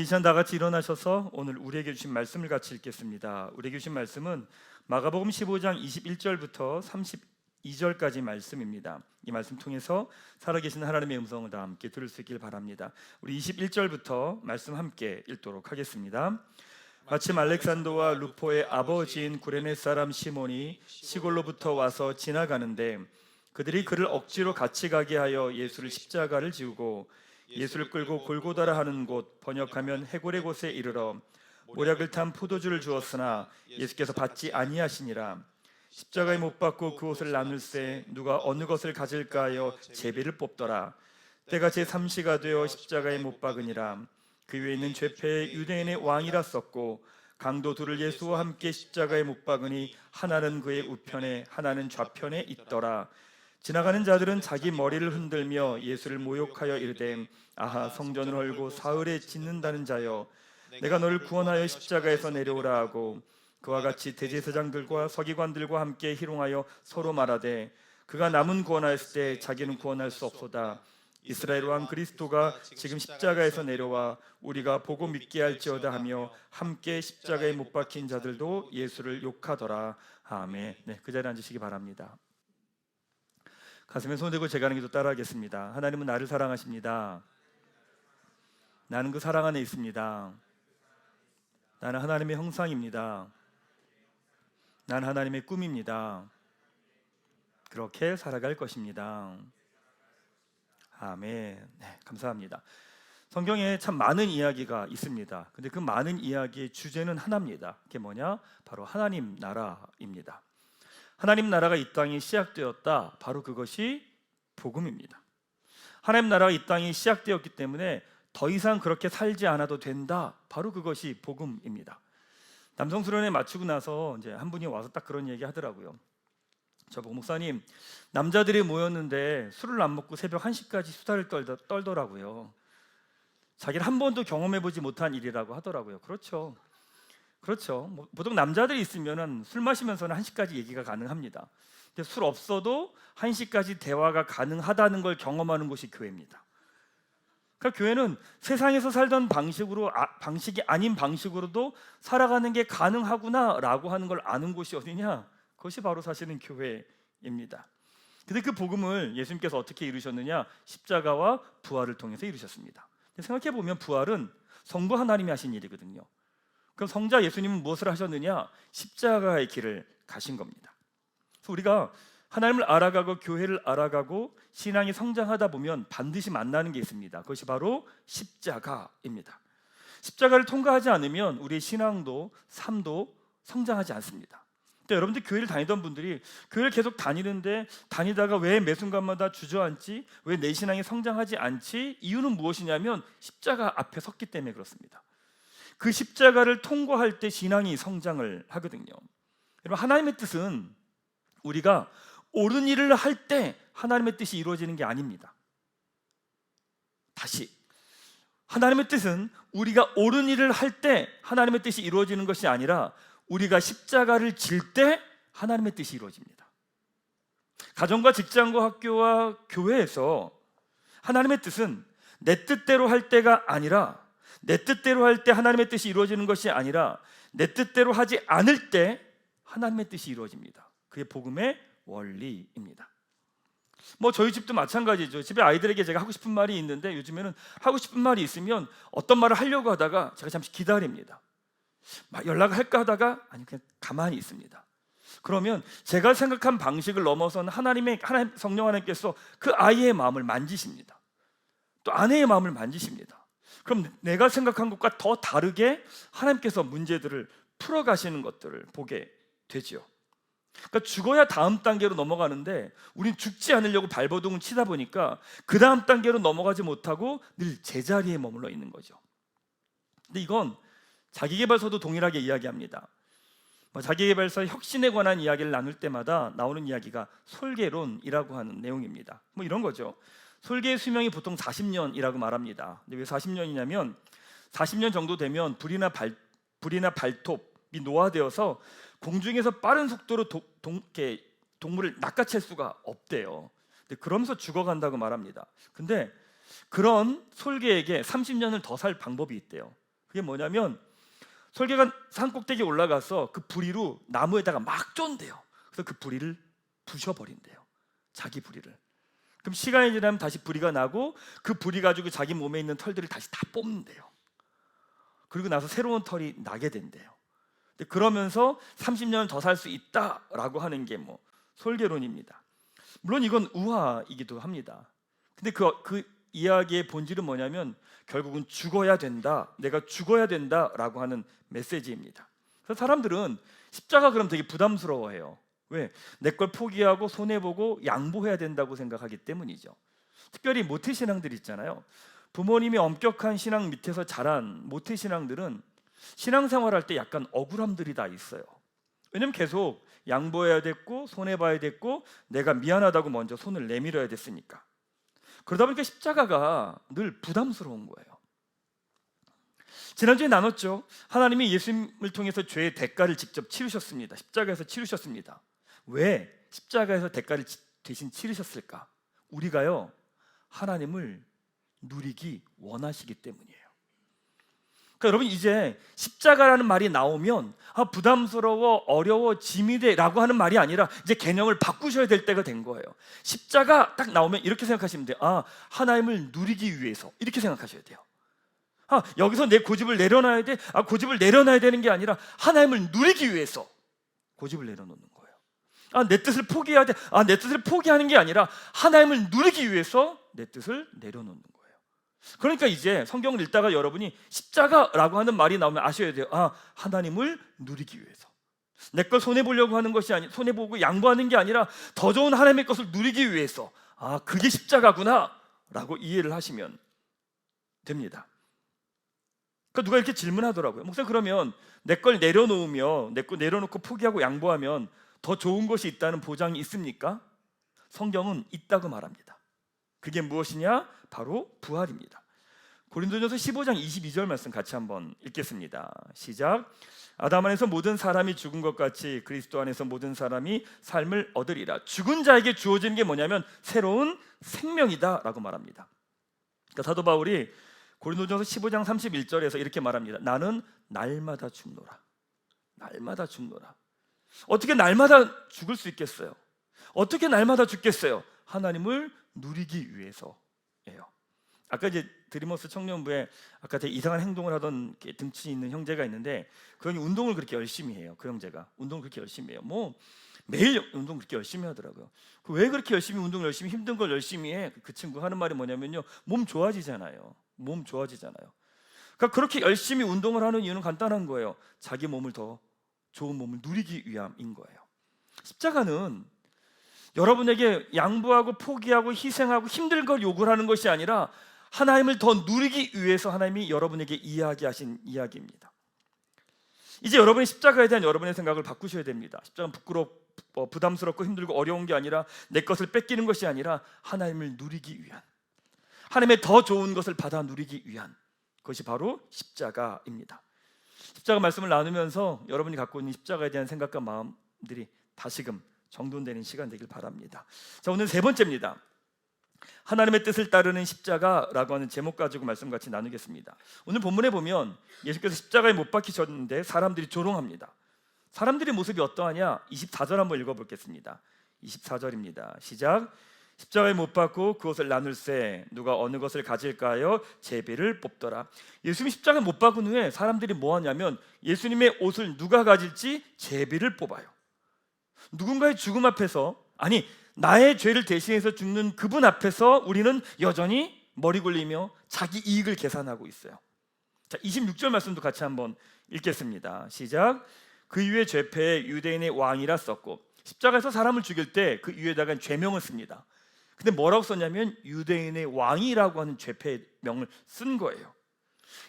이 시간 다 같이 일어나셔서 오늘 우리에게 주신 말씀을 같이 읽겠습니다. 우리에게 주신 말씀은 마가복음 15장 21절부터 32절까지 말씀입니다. 이 말씀 통해서 살아계신 하나님의 음성을 다 함께 들을 수 있길 바랍니다. 우리 21절부터 말씀 함께 읽도록 하겠습니다. 마침 알렉산더와 루포의 아버지인 구레네 사람 시몬이 시골로부터 와서 지나가는데 그들이 그를 억지로 같이 가게 하여 예수를 십자가를 지우고 예수를 끌고 골고다라 하는 곳, 번역하면 해골의 곳에 이르러 모략을 탄 포도주를 주었으나 예수께서 받지 아니하시니라. 십자가에 못 박고 그 옷을 나눌세 누가 어느 것을 가질까 하여 제비를 뽑더라. 때가 제3시가 되어 십자가에 못 박으니라. 그 위에 있는 죄패의 유대인의 왕이라 썼고 강도 둘을 예수와 함께 십자가에 못 박으니 하나는 그의 우편에 하나는 좌편에 있더라. 지나가는 자들은 자기 머리를 흔들며 예수를 모욕하여 이르되 아하 성전을 헐고 사흘에 짓는다는 자여 내가 너를 구원하여 십자가에서 내려오라 하고 그와 같이 대제사장들과 서기관들과 함께 희롱하여 서로 말하되 그가 남은 구원하였을 때 자기는 구원할 수 없소다. 이스라엘 왕 그리스도가 지금 십자가에서 내려와 우리가 보고 믿게 할지어다 하며 함께 십자가에 못 박힌 자들도 예수를 욕하더라. 아멘. 네, 그 자리에 앉으시기 바랍니다. 가슴에 손 대고 제가 하는 기도 따라하겠습니다. 하나님은 나를 사랑하십니다. 나는 그 사랑 안에 있습니다. 나는 하나님의 형상입니다. 나는 하나님의 꿈입니다. 그렇게 살아갈 것입니다. 아멘. 네, 감사합니다. 성경에 참 많은 이야기가 있습니다. 근데 그 많은 이야기의 주제는 하나입니다. 그게 뭐냐? 바로 하나님 나라입니다. 하나님 나라가 이 땅에 시작되었다. 바로 그것이 복음입니다. 하나님 나라가 이 땅에 시작되었기 때문에 더 이상 그렇게 살지 않아도 된다. 바로 그것이 복음입니다. 남성 수련회 마치고 나서 이제 한 분이 와서 딱 그런 얘기 하더라고요. 저보고 목사님, 남자들이 모였는데 술을 안 먹고 새벽 1시까지 수다를 떨더라고요. 자기는 한 번도 경험해보지 못한 일이라고 하더라고요. 그렇죠. 보통 남자들이 있으면 술 마시면서는 1시까지 얘기가 가능합니다. 근데 술 없어도 1시까지 대화가 가능하다는 걸 경험하는 곳이 교회입니다. 그러니까 교회는 세상에서 살던 방식이 아닌 방식으로도 살아가는 게 가능하구나라고 하는 걸 아는 곳이 어디냐? 그것이 바로 사실은 교회입니다. 근데 그 복음을 예수님께서 어떻게 이루셨느냐? 십자가와 부활을 통해서 이루셨습니다. 생각해 보면 부활은 성부 하나님이 하신 일이거든요. 그럼 성자 예수님은 무엇을 하셨느냐? 십자가의 길을 가신 겁니다. 그래서 우리가 하나님을 알아가고 교회를 알아가고 신앙이 성장하다 보면 반드시 만나는 게 있습니다. 그것이 바로 십자가입니다. 십자가를 통과하지 않으면 우리의 신앙도 삶도 성장하지 않습니다. 근데 여러분들 교회를 다니던 분들이 교회를 계속 다니는데 다니다가 왜 매 순간마다 주저앉지? 왜 내 신앙이 성장하지 않지? 이유는 무엇이냐면 십자가 앞에 섰기 때문에 그렇습니다. 그 십자가를 통과할 때 신앙이 성장을 하거든요. 여러분, 하나님의 뜻은 우리가 옳은 일을 할 때 하나님의 뜻이 이루어지는 게 아닙니다. 다시, 하나님의 뜻은 우리가 옳은 일을 할 때 하나님의 뜻이 이루어지는 것이 아니라 우리가 십자가를 질 때 하나님의 뜻이 이루어집니다. 가정과 직장과 학교와 교회에서 하나님의 뜻은 내 뜻대로 할 때가 아니라, 내 뜻대로 할 때 하나님의 뜻이 이루어지는 것이 아니라 내 뜻대로 하지 않을 때 하나님의 뜻이 이루어집니다. 그게 복음의 원리입니다. 저희 집도 마찬가지죠. 집에 아이들에게 제가 하고 싶은 말이 있는데 요즘에는 하고 싶은 말이 있으면 어떤 말을 하려고 하다가 제가 잠시 기다립니다. 막 연락을 할까 하다가 아니 그냥 가만히 있습니다. 그러면 제가 생각한 방식을 넘어선 하나님 성령 하나님께서 그 아이의 마음을 만지십니다. 또 아내의 마음을 만지십니다. 그럼 내가 생각한 것과 더 다르게 하나님께서 문제들을 풀어가시는 것들을 보게 되죠. 그러니까 죽어야 다음 단계로 넘어가는데 우린 죽지 않으려고 발버둥을 치다 보니까 그 다음 단계로 넘어가지 못하고 늘 제자리에 머물러 있는 거죠. 근데 이건 자기계발서도 동일하게 이야기합니다. 자기계발서 혁신에 관한 이야기를 나눌 때마다 나오는 이야기가 솔개론이라고 하는 내용입니다. 이런 거죠. 솔개의 수명이 보통 40년이라고 말합니다. 근데 왜 40년이냐면 40년 정도 되면 불이나 발톱이 노화되어서 공중에서 빠른 속도로 동물을 낚아챌 수가 없대요. 근데 그러면서 죽어간다고 말합니다. 근데 그런 솔개에게 30년을 더 살 방법이 있대요. 그게 뭐냐면 설계가 산 꼭대기에 올라가서 그 부리로 나무에다가 막 쫀대요. 그래서 그 부리를 부셔버린대요. 자기 부리를. 그럼 시간이 지나면 다시 부리가 나고 그 부리 가지고 자기 몸에 있는 털들을 다시 다 뽑는대요. 그리고 나서 새로운 털이 나게 된대요. 근데 그러면서 30년 더 살 수 있다라고 하는 게 뭐 솔개론입니다. 물론 이건 우화이기도 합니다. 근데 그 이야기의 본질은 뭐냐면 결국은 죽어야 된다, 내가 죽어야 된다라고 하는 메시지입니다. 그래서 사람들은 십자가 그럼 되게 부담스러워해요. 왜? 내 걸 포기하고 손해보고 양보해야 된다고 생각하기 때문이죠. 특별히 모태신앙들 있잖아요. 부모님이 엄격한 신앙 밑에서 자란 모태신앙들은 신앙생활할 때 약간 억울함들이 다 있어요. 왜냐면 계속 양보해야 됐고 손해봐야 됐고 내가 미안하다고 먼저 손을 내밀어야 됐으니까. 그러다 보니까 십자가가 늘 부담스러운 거예요. 지난주에 나눴죠. 하나님이 예수님을 통해서 죄의 대가를 직접 치르셨습니다. 십자가에서 치르셨습니다. 왜 십자가에서 대가를 대신 치르셨을까? 우리가요, 하나님을 누리기 원하시기 때문이에요. 그러니까 여러분, 이제 십자가라는 말이 나오면 부담스러워, 어려워, 짐이 돼라고 하는 말이 아니라 이제 개념을 바꾸셔야 될 때가 된 거예요. 십자가 딱 나오면 이렇게 생각하시면 돼요. 하나님을 누리기 위해서, 이렇게 생각하셔야 돼요. 여기서 내 고집을 내려놔야 돼. 고집을 내려놔야 되는 게 아니라 하나님을 누리기 위해서 고집을 내려놓는 거예요. 내 뜻을 포기해야 돼. 내 뜻을 포기하는 게 아니라 하나님을 누리기 위해서 내 뜻을 내려놓는 거예요. 그러니까 이제 성경을 읽다가 여러분이 십자가라고 하는 말이 나오면 아셔야 돼요. 하나님을 누리기 위해서. 내 걸 손해보려고 하는 것이 아니, 손해보고 양보하는 게 아니라 더 좋은 하나님의 것을 누리기 위해서. 그게 십자가구나 라고 이해를 하시면 됩니다. 그러니까 누가 이렇게 질문하더라고요. 목사님, 그러면 내 걸 내려놓으며, 내 걸 내려놓고 포기하고 양보하면 더 좋은 것이 있다는 보장이 있습니까? 성경은 있다고 말합니다. 그게 무엇이냐? 바로 부활입니다. 고린도전서 15장 22절 말씀 같이 한번 읽겠습니다. 시작. 아담 안에서 모든 사람이 죽은 것 같이 그리스도 안에서 모든 사람이 삶을 얻으리라. 죽은 자에게 주어지는 게 뭐냐면 새로운 생명이다 라고 말합니다. 그러니까 사도 바울이 고린도전서 15장 31절에서 이렇게 말합니다. 나는 날마다 죽노라. 날마다 죽노라. 어떻게 날마다 죽을 수 있겠어요? 어떻게 날마다 죽겠어요? 하나님을 누리기 위해서예요. 아까 이제 드리머스 청년부에 아까 되게 이상한 행동을 하던 등치 있는 형제가 있는데 그 형이 운동을 그렇게 열심히 해요. 그 형제가 운동을 그렇게 열심히 해요. 매일 운동 그렇게 열심히 하더라고요. 왜 그렇게 열심히 운동을 열심히 힘든 걸 열심히 해? 그 친구 하는 말이 뭐냐면요, 몸 좋아지잖아요. 몸 좋아지잖아요. 그러니까 그렇게 열심히 운동을 하는 이유는 간단한 거예요. 자기 몸을 더 좋은 몸을 누리기 위함인 거예요. 십자가는 여러분에게 양보하고 포기하고 희생하고 힘든 걸 요구하는 것이 아니라 하나님을 더 누리기 위해서 하나님이 여러분에게 이야기하신 이야기입니다. 이제 여러분의 십자가에 대한 여러분의 생각을 바꾸셔야 됩니다. 십자가는 부담스럽고 힘들고 어려운 게 아니라 내 것을 뺏기는 것이 아니라 하나님을 누리기 위한, 하나님의 더 좋은 것을 받아 누리기 위한 것이 바로 십자가입니다. 십자가 말씀을 나누면서 여러분이 갖고 있는 십자가에 대한 생각과 마음들이 다시금 정돈되는 시간 되길 바랍니다. 자, 오늘 세 번째입니다. 하나님의 뜻을 따르는 십자가라고 하는 제목 가지고 말씀 같이 나누겠습니다. 오늘 본문에 보면 예수께서 십자가에 못 박히셨는데 사람들이 조롱합니다. 사람들의 모습이 어떠하냐? 24절 한번 읽어보겠습니다. 24절입니다. 시작. 십자가에 못 박고 그것을 나눌세 누가 어느 것을 가질까요? 제비를 뽑더라. 예수님이 십자가에 못 박은 후에 사람들이 뭐 하냐면 예수님의 옷을 누가 가질지 제비를 뽑아요. 누군가의 죽음 앞에서, 아니 나의 죄를 대신해서 죽는 그분 앞에서 우리는 여전히 머리 굴리며 자기 이익을 계산하고 있어요. 자, 26절 말씀도 같이 한번 읽겠습니다. 시작. 그 위에 죄패에 유대인의 왕이라 썼고, 십자가에서 사람을 죽일 때 그 위에다가 죄명을 씁니다. 근데 뭐라고 썼냐면 유대인의 왕이라고 하는 죄패명을 쓴 거예요.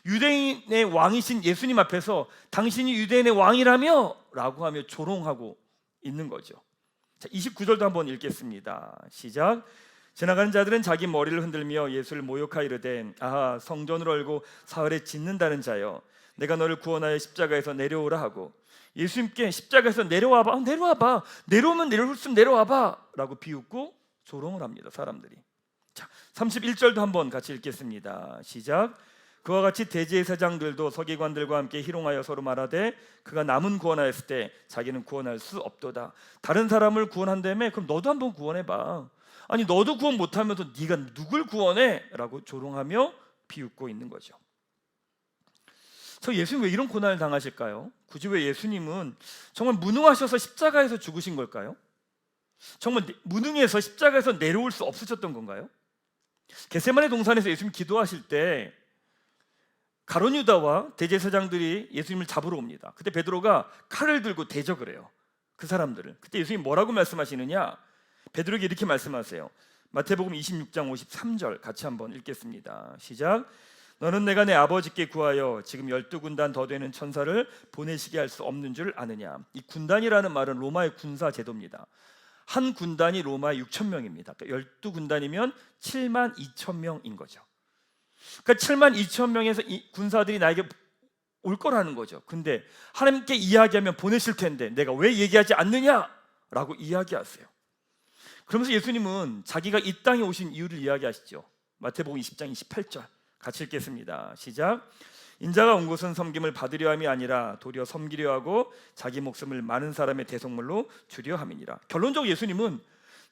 유대인의 왕이신 예수님 앞에서 당신이 유대인의 왕이라며? 라고 하며 조롱하고 있는 거죠. 자, 29절도 한번 읽겠습니다. 시작. 지나가는 자들은 자기 머리를 흔들며 예수를 모욕하여 이르되 아하, 성전을 얼고 사흘에 짓는다는 자여, 내가 너를 구원하여 십자가에서 내려오라 하고, 예수님께 십자가에서 내려와봐, 내려와봐, 내려오면 내려올수록 내려와봐 라고 비웃고 조롱을 합니다. 사람들이. 자, 31절도 한번 같이 읽겠습니다. 시작. 그와 같이 대제사장들도 서기관들과 함께 희롱하여 서로 말하되 그가 남은 구원하였을 때 자기는 구원할 수 없도다. 다른 사람을 구원한다며 그럼 너도 한번 구원해봐. 아니 너도 구원 못하면서 네가 누굴 구원해? 라고 조롱하며 비웃고 있는 거죠. 저 예수님 왜 이런 고난을 당하실까요? 굳이 왜 예수님은 정말 무능하셔서 십자가에서 죽으신 걸까요? 정말 무능해서 십자가에서 내려올 수 없으셨던 건가요? 겟세마네 동산에서 예수님 기도하실 때 가룟 유다와 대제사장들이 예수님을 잡으러 옵니다. 그때 베드로가 칼을 들고 대적을 해요. 그 사람들을. 그때 예수님이 뭐라고 말씀하시느냐? 베드로에게 이렇게 말씀하세요. 마태복음 26장 53절 같이 한번 읽겠습니다. 시작. 너는 내가 내 아버지께 구하여 지금 12군단 더 되는 천사를 보내시게 할 수 없는 줄 아느냐. 이 군단이라는 말은 로마의 군사 제도입니다. 한 군단이 로마의 6,000명입니다. 그러니까 12군단이면 72,000명인 거죠. 그러니까 72,000명에서 이 군사들이 나에게 올 거라는 거죠. 근데 하나님께 이야기하면 보내실 텐데 내가 왜 얘기하지 않느냐라고 이야기하세요. 그러면서 예수님은 자기가 이 땅에 오신 이유를 이야기하시죠. 마태복음 20장 28절 같이 읽겠습니다. 시작. 인자가 온 것은 섬김을 받으려 함이 아니라 도리어 섬기려 하고 자기 목숨을 많은 사람의 대속물로 주려 함이니라. 결론적으로 예수님은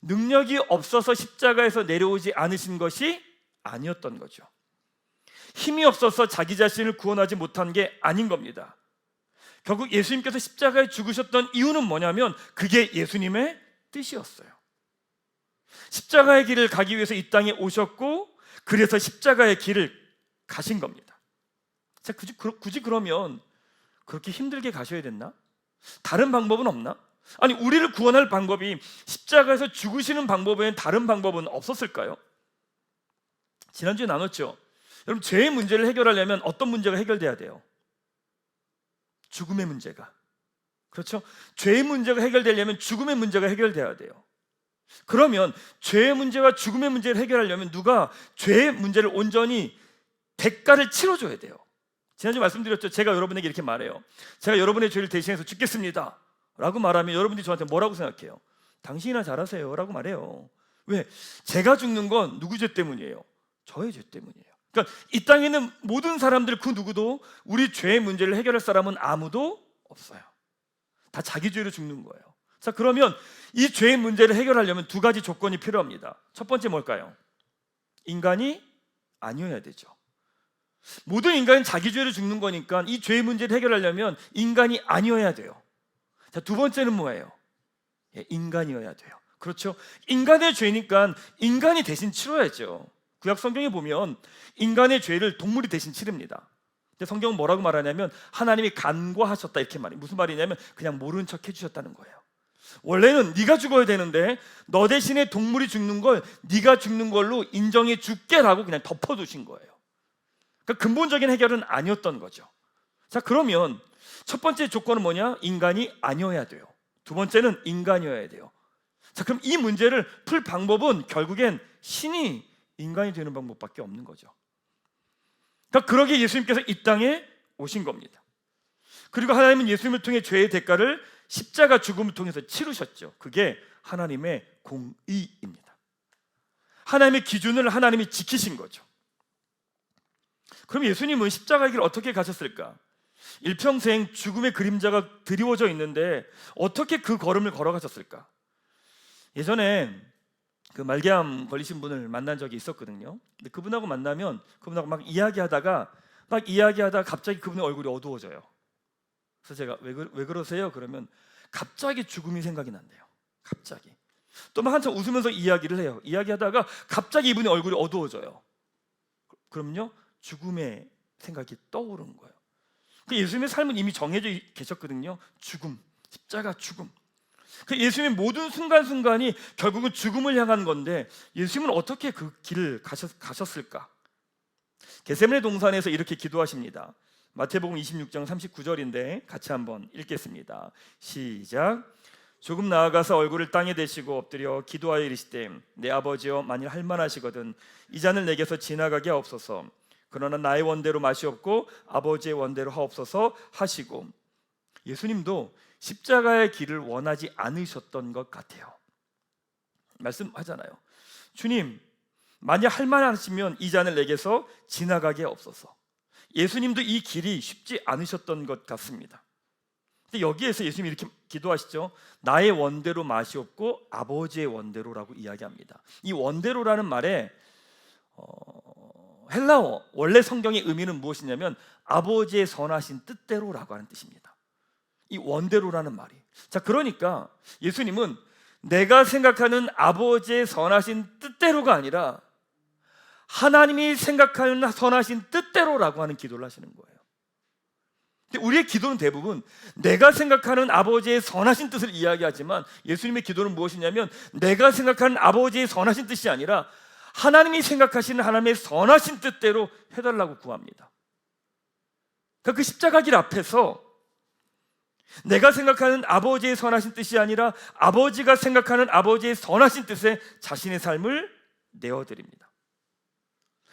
능력이 없어서 십자가에서 내려오지 않으신 것이 아니었던 거죠. 힘이 없어서 자기 자신을 구원하지 못한 게 아닌 겁니다. 결국 예수님께서 십자가에 죽으셨던 이유는 뭐냐면 그게 예수님의 뜻이었어요. 십자가의 길을 가기 위해서 이 땅에 오셨고 그래서 십자가의 길을 가신 겁니다. 자, 굳이 그러면 그렇게 힘들게 가셔야 됐나? 다른 방법은 없나? 아니 우리를 구원할 방법이 십자가에서 죽으시는 방법 외엔 다른 방법은 없었을까요? 지난주에 나눴죠. 여러분 죄의 문제를 해결하려면 어떤 문제가 해결돼야 돼요? 죽음의 문제가. 그렇죠? 죄의 문제가 해결되려면 죽음의 문제가 해결돼야 돼요. 그러면 죄의 문제와 죽음의 문제를 해결하려면 누가 죄의 문제를 온전히 대가를 치러줘야 돼요. 지난주에 말씀드렸죠. 제가 여러분에게 이렇게 말해요. 제가 여러분의 죄를 대신해서 죽겠습니다 라고 말하면 여러분들이 저한테 뭐라고 생각해요? 당신이나 잘하세요 라고 말해요. 왜? 제가 죽는 건 누구 죄 때문이에요? 저의 죄 때문이에요. 그러니까 이 땅에 있는 모든 사람들 그 누구도 우리 죄의 문제를 해결할 사람은 아무도 없어요. 다 자기 죄로 죽는 거예요. 자, 그러면 이 죄의 문제를 해결하려면 두 가지 조건이 필요합니다. 첫 번째 뭘까요? 인간이 아니어야 되죠. 모든 인간은 자기 죄로 죽는 거니까 이 죄의 문제를 해결하려면 인간이 아니어야 돼요. 자, 두 번째는 뭐예요? 인간이어야 돼요. 그렇죠? 인간의 죄니까 인간이 대신 치러야죠. 구약 성경에 보면 인간의 죄를 동물이 대신 치릅니다. 근데 성경은 뭐라고 말하냐면 하나님이 간과하셨다 이렇게 말해요. 무슨 말이냐면 그냥 모른 척 해주셨다는 거예요. 원래는 네가 죽어야 되는데 너 대신에 동물이 죽는 걸 네가 죽는 걸로 인정해 줄게라고 그냥 덮어두신 거예요. 그러니까 근본적인 해결은 아니었던 거죠. 자, 그러면 첫 번째 조건은 뭐냐? 인간이 아니어야 돼요. 두 번째는 인간이어야 돼요. 자, 그럼 이 문제를 풀 방법은 결국엔 신이 인간이 되는 방법밖에 없는 거죠. 그러니까 그러기에 예수님께서 이 땅에 오신 겁니다. 그리고 하나님은 예수님을 통해 죄의 대가를 십자가 죽음을 통해서 치르셨죠. 그게 하나님의 공의입니다. 하나님의 기준을 하나님이 지키신 거죠. 그럼 예수님은 십자가의 길을 어떻게 가셨을까? 일평생 죽음의 그림자가 드리워져 있는데 어떻게 그 걸음을 걸어가셨을까? 예전에 그 말기암 걸리신 분을 만난 적이 있었거든요. 근데 그분하고 만나면 그분하고 막 이야기하다가 갑자기 그분의 얼굴이 어두워져요. 그래서 제가 왜 그러세요? 그러면 갑자기 죽음이 생각이 난대요. 갑자기. 또 막 한참 웃으면서 이야기를 해요. 이야기하다가 갑자기 이분의 얼굴이 어두워져요. 그럼요 죽음의 생각이 떠오르는 거예요. 예수님의 삶은 이미 정해져 계셨거든요. 죽음, 십자가 죽음. 예수님의 모든 순간순간이 결국은 죽음을 향한 건데 예수님은 어떻게 그 길을 가셨을까? 겟세마네 동산에서 이렇게 기도하십니다. 마태복음 26장 39절인데 같이 한번 읽겠습니다. 시작. 조금 나아가서 얼굴을 땅에 대시고 엎드려 기도하여 이르시되 내 아버지여 만일 할만하시거든 이 잔을 내게서 지나가게 하옵소서. 그러나 나의 원대로 마시옵고 아버지의 원대로 하옵소서 하시고 예수님도 십자가의 길을 원하지 않으셨던 것 같아요. 말씀하잖아요. 주님, 만약 할만하시면 이 잔을 내게서 지나가게 하옵소서. 예수님도 이 길이 쉽지 않으셨던 것 같습니다. 근데 여기에서 예수님이 이렇게 기도하시죠. 나의 원대로 마시옵고 아버지의 원대로라고 이야기합니다. 이 원대로라는 말에 헬라어 원래 성경의 의미는 무엇이냐면 아버지의 선하신 뜻대로라고 하는 뜻입니다. 이 원대로라는 말이. 자, 그러니까 예수님은 내가 생각하는 아버지의 선하신 뜻대로가 아니라 하나님이 생각하는 선하신 뜻대로라고 하는 기도를 하시는 거예요. 근데 우리의 기도는 대부분 내가 생각하는 아버지의 선하신 뜻을 이야기하지만 예수님의 기도는 무엇이냐면 내가 생각하는 아버지의 선하신 뜻이 아니라 하나님이 생각하시는 하나님의 선하신 뜻대로 해달라고 구합니다. 그러니까 그 십자가 길 앞에서 내가 생각하는 아버지의 선하신 뜻이 아니라 아버지가 생각하는 아버지의 선하신 뜻에 자신의 삶을 내어드립니다.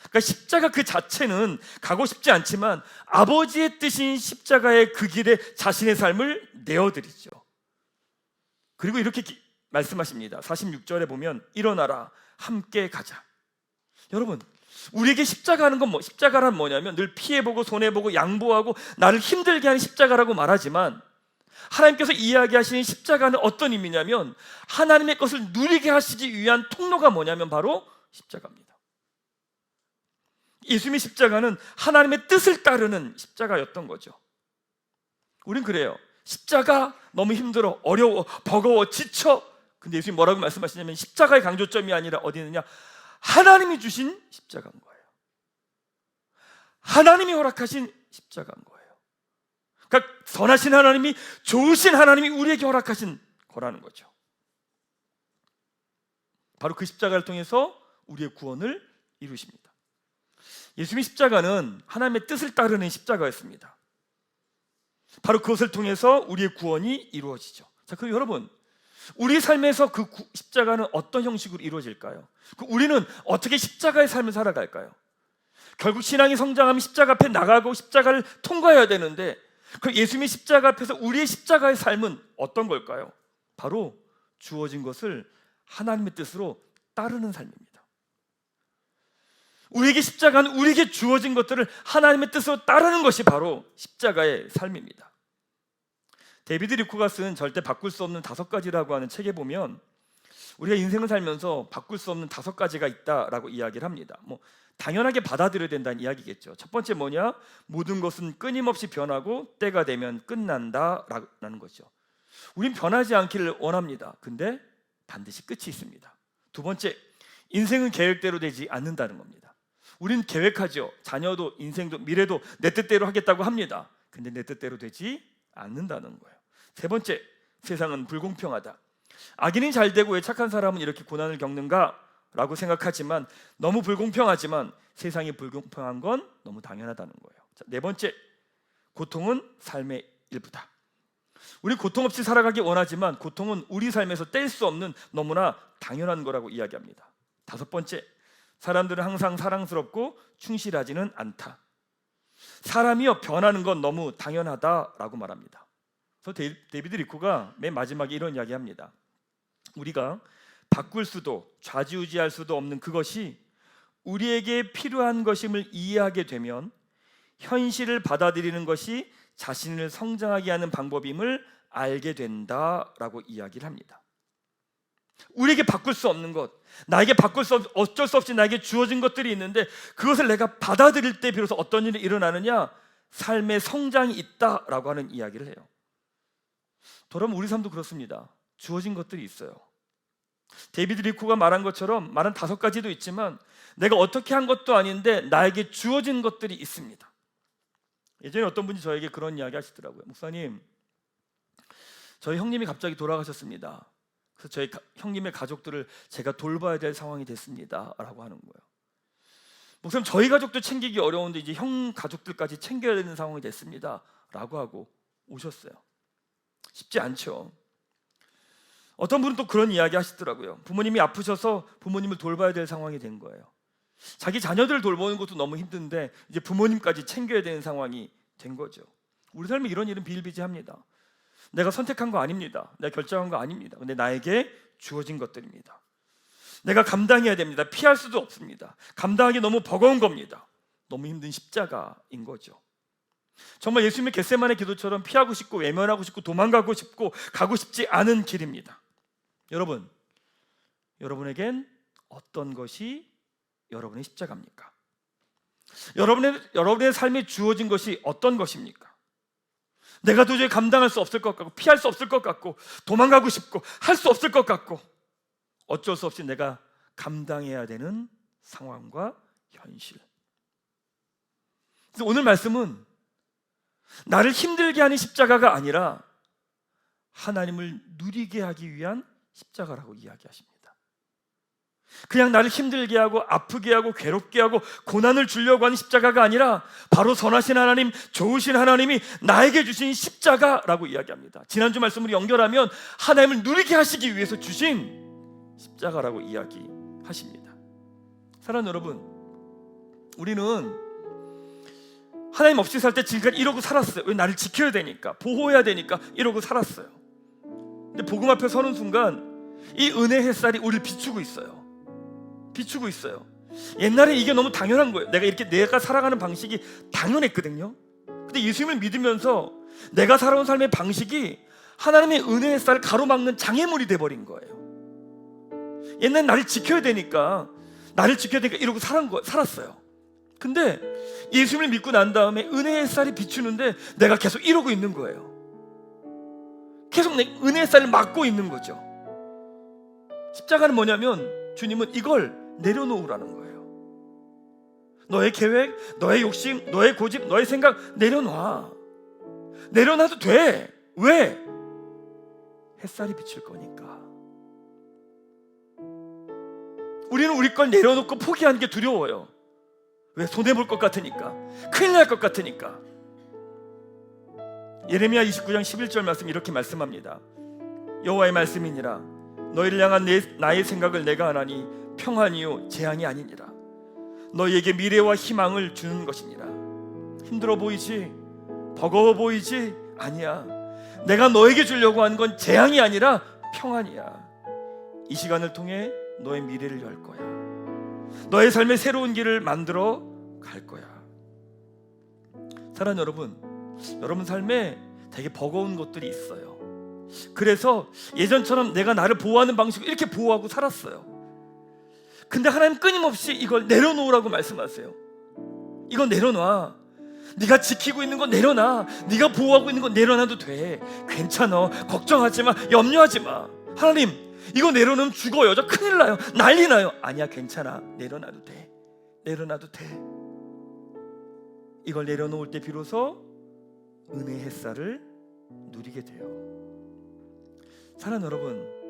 그러니까 십자가 그 자체는 가고 싶지 않지만 아버지의 뜻인 십자가의 그 길에 자신의 삶을 내어드리죠. 그리고 이렇게 말씀하십니다. 46절에 보면 일어나라 함께 가자. 여러분, 우리에게 십자가는 건 십자가란 뭐냐면 늘 피해보고 손해보고 양보하고 나를 힘들게 하는 십자가라고 말하지만 하나님께서 이야기하시는 십자가는 어떤 의미냐면 하나님의 것을 누리게 하시기 위한 통로가 뭐냐면 바로 십자가입니다. 예수님의 십자가는 하나님의 뜻을 따르는 십자가였던 거죠. 우린 그래요. 십자가 너무 힘들어, 어려워, 버거워, 지쳐. 근데 예수님 뭐라고 말씀하시냐면 십자가의 강조점이 아니라 어디 있느냐? 하나님이 주신 십자가인 거예요. 하나님이 허락하신 십자가인 거예요. 그러니까 선하신 하나님이, 좋으신 하나님이 우리에게 허락하신 거라는 거죠. 바로 그 십자가를 통해서 우리의 구원을 이루십니다. 예수님의 십자가는 하나님의 뜻을 따르는 십자가였습니다. 바로 그것을 통해서 우리의 구원이 이루어지죠. 자, 그럼 여러분, 우리 삶에서 그 십자가는 어떤 형식으로 이루어질까요? 우리는 어떻게 십자가의 삶을 살아갈까요? 결국 신앙이 성장하면 십자가 앞에 나가고 십자가를 통과해야 되는데 그 예수님의 십자가 앞에서 우리의 십자가의 삶은 어떤 걸까요? 바로 주어진 것을 하나님의 뜻으로 따르는 삶입니다. 우리에게 십자가는 우리에게 주어진 것들을 하나님의 뜻으로 따르는 것이 바로 십자가의 삶입니다. 데이비드 리코가 쓴 절대 바꿀 수 없는 5가지라고 하는 책에 보면 우리가 인생을 살면서 바꿀 수 없는 5가지가 있다라고 이야기를 합니다. 당연하게 받아들여야 된다는 이야기겠죠. 첫 번째 뭐냐? 모든 것은 끊임없이 변하고 때가 되면 끝난다라는 거죠. 우린 변하지 않기를 원합니다. 근데 반드시 끝이 있습니다. 두 번째, 인생은 계획대로 되지 않는다는 겁니다. 우린 계획하죠. 자녀도 인생도 미래도 내 뜻대로 하겠다고 합니다. 근데 내 뜻대로 되지 않는다는 거예요. 세 번째, 세상은 불공평하다. 악인이 잘 되고 왜 착한 사람은 이렇게 고난을 겪는가? 라고 생각하지만 너무 불공평하지만 세상이 불공평한 건 너무 당연하다는 거예요. 자, 네 번째, 고통은 삶의 일부다. 우리 고통 없이 살아가기 원하지만 고통은 우리 삶에서 뗄 수 없는 너무나 당연한 거라고 이야기합니다. 다섯 번째, 사람들은 항상 사랑스럽고 충실하지는 않다. 사람이요 변하는 건 너무 당연하다라고 말합니다. 그래서 데이비드 리코가 맨 마지막에 이런 이야기합니다. 우리가 바꿀 수도 좌지우지할 수도 없는 그것이 우리에게 필요한 것임을 이해하게 되면 현실을 받아들이는 것이 자신을 성장하게 하는 방법임을 알게 된다라고 이야기를 합니다. 우리에게 바꿀 수 없는 것, 나에게 어쩔 수 없이 나에게 주어진 것들이 있는데 그것을 내가 받아들일 때 비로소 어떤 일이 일어나느냐? 삶의 성장이 있다라고 하는 이야기를 해요. 돌아보면 우리 삶도 그렇습니다. 주어진 것들이 있어요. 데이비드 리코가 말한 것처럼 말한 5가지도 있지만 내가 어떻게 한 것도 아닌데 나에게 주어진 것들이 있습니다. 예전에 어떤 분이 저에게 그런 이야기 하시더라고요. 목사님, 저희 형님이 갑자기 돌아가셨습니다. 그래서 저희 형님의 가족들을 제가 돌봐야 될 상황이 됐습니다 라고 하는 거예요. 목사님, 저희 가족도 챙기기 어려운데 이제 형 가족들까지 챙겨야 되는 상황이 됐습니다 라고 하고 오셨어요. 쉽지 않죠. 어떤 분은 또 그런 이야기 하시더라고요. 부모님이 아프셔서 부모님을 돌봐야 될 상황이 된 거예요. 자기 자녀들을 돌보는 것도 너무 힘든데 이제 부모님까지 챙겨야 되는 상황이 된 거죠. 우리 삶에 이런 일은 비일비재합니다. 내가 선택한 거 아닙니다. 내가 결정한 거 아닙니다. 근데 나에게 주어진 것들입니다. 내가 감당해야 됩니다. 피할 수도 없습니다. 감당하기 너무 버거운 겁니다. 너무 힘든 십자가인 거죠. 정말 예수님의 겟세마네 기도처럼 피하고 싶고 외면하고 싶고 도망가고 싶고 가고 싶지 않은 길입니다. 여러분, 여러분에겐 어떤 것이 여러분의 십자가입니까? 여러분의 삶에 주어진 것이 어떤 것입니까? 내가 도저히 감당할 수 없을 것 같고 피할 수 없을 것 같고 도망가고 싶고 할 수 없을 것 같고 어쩔 수 없이 내가 감당해야 되는 상황과 현실. 그래서 오늘 말씀은 나를 힘들게 하는 십자가가 아니라 하나님을 누리게 하기 위한 십자가라고 이야기하십니다. 그냥 나를 힘들게 하고 아프게 하고 괴롭게 하고 고난을 주려고 하는 십자가가 아니라 바로 선하신 하나님, 좋으신 하나님이 나에게 주신 십자가라고 이야기합니다. 지난주 말씀으로 연결하면 하나님을 누리게 하시기 위해서 주신 십자가라고 이야기하십니다. 사랑하는 여러분, 우리는 하나님 없이 살 때 지금까지 이러고 살았어요. 왜? 나를 지켜야 되니까, 보호해야 되니까 이러고 살았어요. 근데 복음 앞에 서는 순간 이 은혜의 햇살이 우리를 비추고 있어요. 옛날에 이게 너무 당연한 거예요. 내가 살아가는 방식이 당연했거든요. 근데 예수님을 믿으면서 내가 살아온 삶의 방식이 하나님의 은혜의 햇살을 가로막는 장애물이 돼버린 거예요. 옛날에 나를 지켜야 되니까 이러고 살았어요. 근데 예수님을 믿고 난 다음에 은혜의 햇살이 비추는데 내가 계속 이러고 있는 거예요. 계속 내 은혜의 햇살을 막고 있는 거죠. 십자가는 뭐냐면 주님은 이걸 내려놓으라는 거예요. 너의 계획, 너의 욕심, 너의 고집, 너의 생각 내려놔도 돼. 왜? 햇살이 비칠 거니까. 우리는 우리 걸 내려놓고 포기하는 게 두려워요. 왜? 손해볼 것 같으니까, 큰일 날 것 같으니까. 예레미야 29장 11절 말씀 이렇게 말씀합니다. 여호와의 말씀이니라. 너희를 향한 나의 생각을 내가 아나니 평안이요 재앙이 아니니라. 너희에게 미래와 희망을 주는 것이니라. 힘들어 보이지? 버거워 보이지? 아니야. 내가 너에게 주려고 하는 건 재앙이 아니라 평안이야. 이 시간을 통해 너의 미래를 열 거야. 너의 삶의 새로운 길을 만들어 갈 거야. 사랑하는 여러분 삶에 되게 버거운 것들이 있어요. 그래서 예전처럼 내가 나를 보호하는 방식으로 이렇게 보호하고 살았어요. 근데 하나님 끊임없이 이걸 내려놓으라고 말씀하세요. 이거 내려놔. 네가 지키고 있는 거 내려놔. 네가 보호하고 있는 거 내려놔도 돼. 괜찮아. 걱정하지 마. 염려하지 마. 하나님, 이거 내려놓으면 죽어요. 저 큰일 나요. 난리 나요. 아니야, 괜찮아. 내려놔도 돼. 이걸 내려놓을 때 비로소 은혜의 햇살을 누리게 돼요. 사랑하는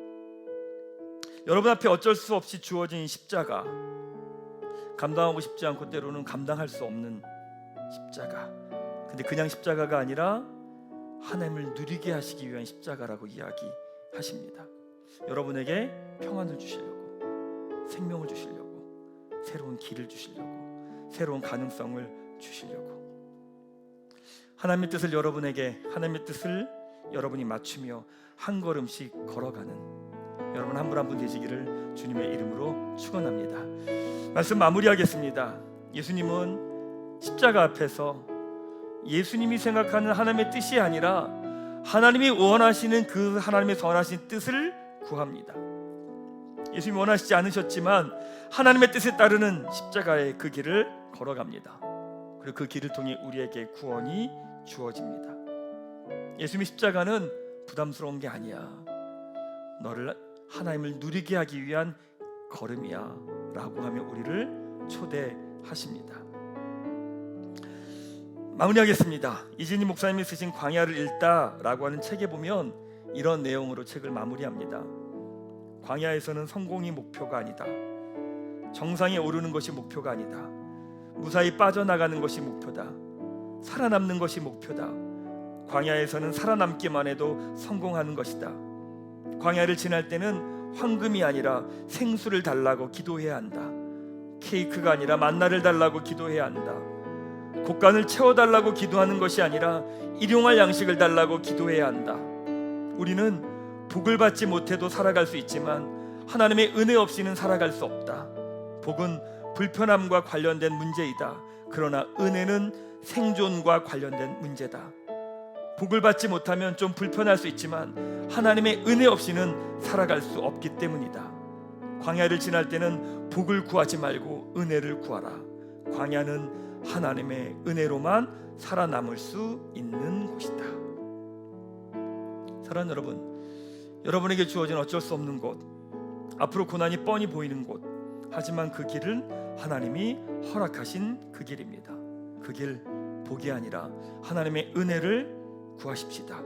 여러분 앞에 어쩔 수 없이 주어진 십자가, 감당하고 싶지 않고 때로는 감당할 수 없는 십자가. 근데 그냥 십자가가 아니라 하나님을 누리게 하시기 위한 십자가라고 이야기하십니다. 여러분에게 평안을 주시려고, 생명을 주시려고, 새로운 길을 주시려고, 새로운 가능성을 주시려고. 하나님의 뜻을 여러분이 맞추며 한 걸음씩 걸어가는 여러분 한 분 한 분 되시기를 주님의 이름으로 축원합니다. 말씀 마무리하겠습니다. 예수님은 십자가 앞에서 예수님이 생각하는 하나님의 뜻이 아니라 하나님이 원하시는 그 하나님의 선하신 뜻을 구합니다. 예수님이 원하시지 않으셨지만 하나님의 뜻에 따르는 십자가의 그 길을 걸어갑니다. 그리고 그 길을 통해 우리에게 구원이 주어집니다. 예수님의 십자가는 부담스러운 게 아니야. 너를 하나님을 누리게 하기 위한 걸음이야 라고 하며 우리를 초대하십니다. 마무리하겠습니다. 이진희 목사님이 쓰신 광야를 읽다 라고 하는 책에 보면 이런 내용으로 책을 마무리합니다. 광야에서는 성공이 목표가 아니다. 정상에 오르는 것이 목표가 아니다. 무사히 빠져나가는 것이 목표다. 살아남는 것이 목표다. 광야에서는 살아남기만 해도 성공하는 것이다. 광야를 지날 때는 황금이 아니라 생수를 달라고 기도해야 한다. 케이크가 아니라 만나를 달라고 기도해야 한다. 곡간을 채워달라고 기도하는 것이 아니라 일용할 양식을 달라고 기도해야 한다. 우리는 복을 받지 못해도 살아갈 수 있지만 하나님의 은혜 없이는 살아갈 수 없다. 복은 불편함과 관련된 문제이다. 그러나 은혜는 생존과 관련된 문제다. 복을 받지 못하면 좀 불편할 수 있지만 하나님의 은혜 없이는 살아갈 수 없기 때문이다. 광야를 지날 때는 복을 구하지 말고 은혜를 구하라. 광야는 하나님의 은혜로만 살아남을 수 있는 곳이다. 사랑하는 여러분, 여러분에게 주어진 어쩔 수 없는 곳, 앞으로 고난이 뻔히 보이는 곳, 하지만 그 길은 하나님이 허락하신 그 길입니다. 그 길 복이 아니라 하나님의 은혜를 구하십시다.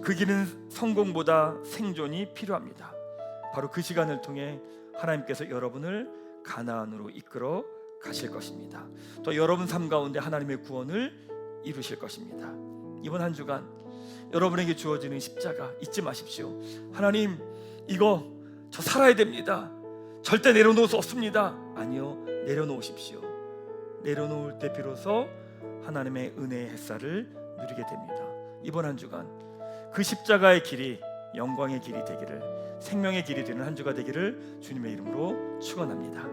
그 길은 성공보다 생존이 필요합니다. 바로 그 시간을 통해 하나님께서 여러분을 가나안으로 이끌어 가실 것입니다. 또 여러분 삶 가운데 하나님의 구원을 이루실 것입니다. 이번 한 주간 여러분에게 주어지는 십자가 잊지 마십시오. 하나님, 이거 저 살아야 됩니다. 절대 내려놓을 수 없습니다. 아니요, 내려놓으십시오. 내려놓을 때 비로소 하나님의 은혜의 햇살을 누리게 됩니다. 이번 한 주간 그 십자가의 길이 영광의 길이 되기를, 생명의 길이 되는 한 주가 되기를 주님의 이름으로 축원합니다.